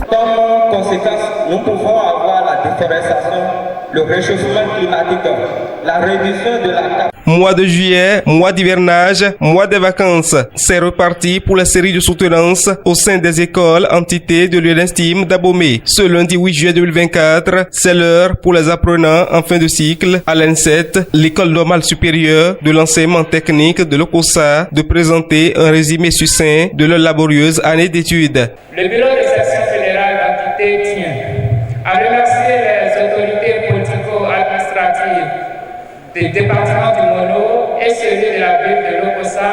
Comme conséquence, nous pouvons avoir la déforestation, le réchauffement climatique, la réduction de la... Mois de juillet, mois d'hivernage, mois de vacances. C'est reparti pour la série de soutenance au sein des écoles entités de l'UNESTIM d'Abomey. Ce lundi 8 juillet 2024, c'est l'heure pour les apprenants en fin de cycle à l'ENSET, l'école normale supérieure de l'enseignement technique de l'OCOSA, de présenter un résumé succinct de leur laborieuse année d'études. Le bureau de section fédérale d'entité tient à remercier les autorités politico-administratives des départements du Mono et celui de la ville de l'OCOSA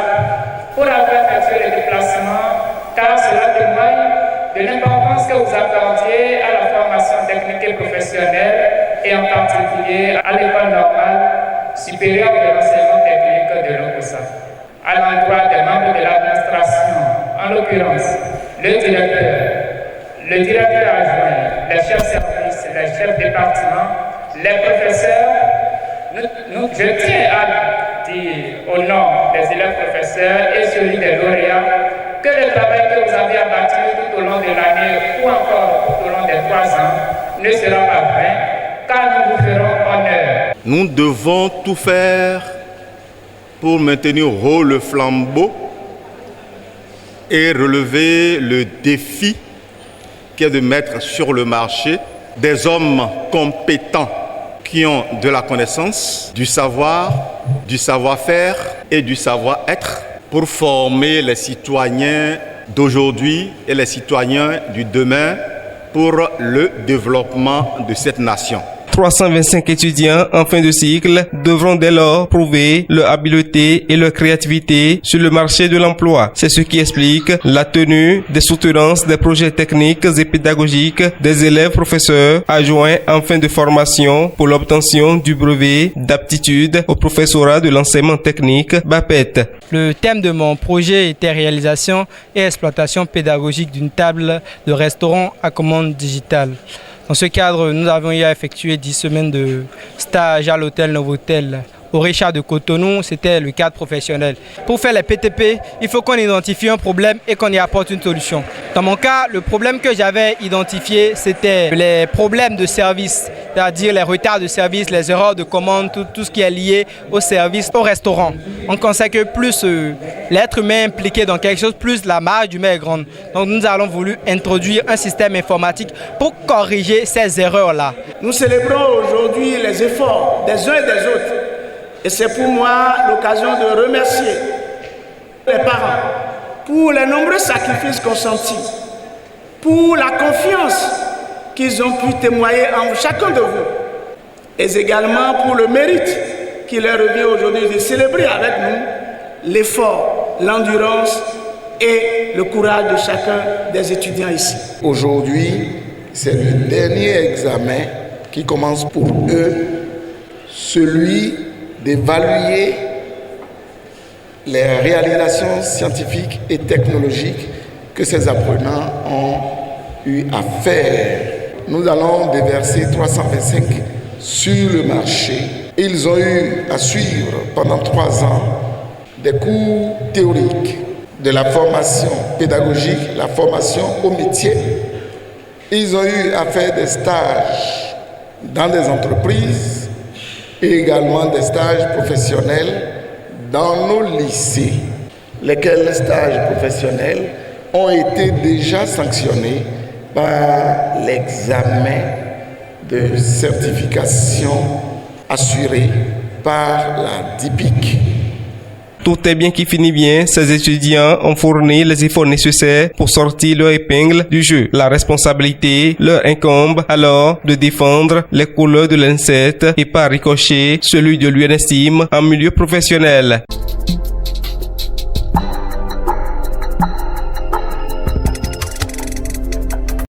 pour avoir effectué le déplacement, car cela témoigne de l'importance que vous accordiez à la formation technique et professionnelle et en particulier à l'école normale supérieure de l'enseignement technique de l'OCOSA. À l'endroit des membres de l'administration, en l'occurrence le directeur adjoint, les chefs services, les chefs départements, les professeurs, je tiens à dire au nom des élèves professeurs et celui des lauréats que le travail que vous avez abattu tout au long de l'année ou encore tout au long des 3 ans ne sera pas vain, car nous vous ferons honneur. Nous devons tout faire pour maintenir haut le flambeau et relever le défi qui est de mettre sur le marché des hommes compétents qui ont de la connaissance, du savoir, du savoir-faire et du savoir-être pour former les citoyens d'aujourd'hui et les citoyens du demain pour le développement de cette nation. 325 étudiants en fin de cycle devront dès lors prouver leur habileté et leur créativité sur le marché de l'emploi. C'est ce qui explique la tenue des soutenances des projets techniques et pédagogiques des élèves professeurs adjoints en fin de formation pour l'obtention du brevet d'aptitude au professorat de l'enseignement technique BAPET. Le thème de mon projet était réalisation et exploitation pédagogique d'une table de restaurant à commande digitale. Dans ce cadre, nous avons eu à effectuer 10 semaines de stage à l'hôtel Novotel. Au Richard de Cotonou, c'était le cadre professionnel. Pour faire les PTP, il faut qu'on identifie un problème et qu'on y apporte une solution. Dans mon cas, le problème que j'avais identifié, c'était les problèmes de service, c'est-à-dire les retards de service, les erreurs de commande, tout ce qui est lié au service, au restaurant. On constate que plus l'être humain est impliqué dans quelque chose, plus la marge humaine est grande. Donc nous avons voulu introduire un système informatique pour corriger ces erreurs-là. Nous célébrons aujourd'hui les efforts des uns et des autres. Et c'est pour moi l'occasion de remercier les parents pour les nombreux sacrifices consentis, pour la confiance qu'ils ont pu témoigner en chacun de vous, et également pour le mérite qui leur revient aujourd'hui de célébrer avec nous l'effort, l'endurance et le courage de chacun des étudiants ici. Aujourd'hui, c'est le dernier examen qui commence pour eux, celui d'évaluer les réalisations scientifiques et technologiques que ces apprenants ont eu à faire. Nous allons déverser 325 sur le marché. Ils ont eu à suivre pendant 3 ans des cours théoriques, de la formation pédagogique, la formation au métier. Ils ont eu à faire des stages dans des entreprises et également des stages professionnels dans nos lycées, lesquels stages professionnels ont été déjà sanctionnés par l'examen de certification assuré par la DIPIC. Tout est bien qui finit bien, ces étudiants ont fourni les efforts nécessaires pour sortir leur épingle du jeu. La responsabilité leur incombe alors de défendre les couleurs de l'ENSET et par ricochet celui de l'UNESTIM en milieu professionnel.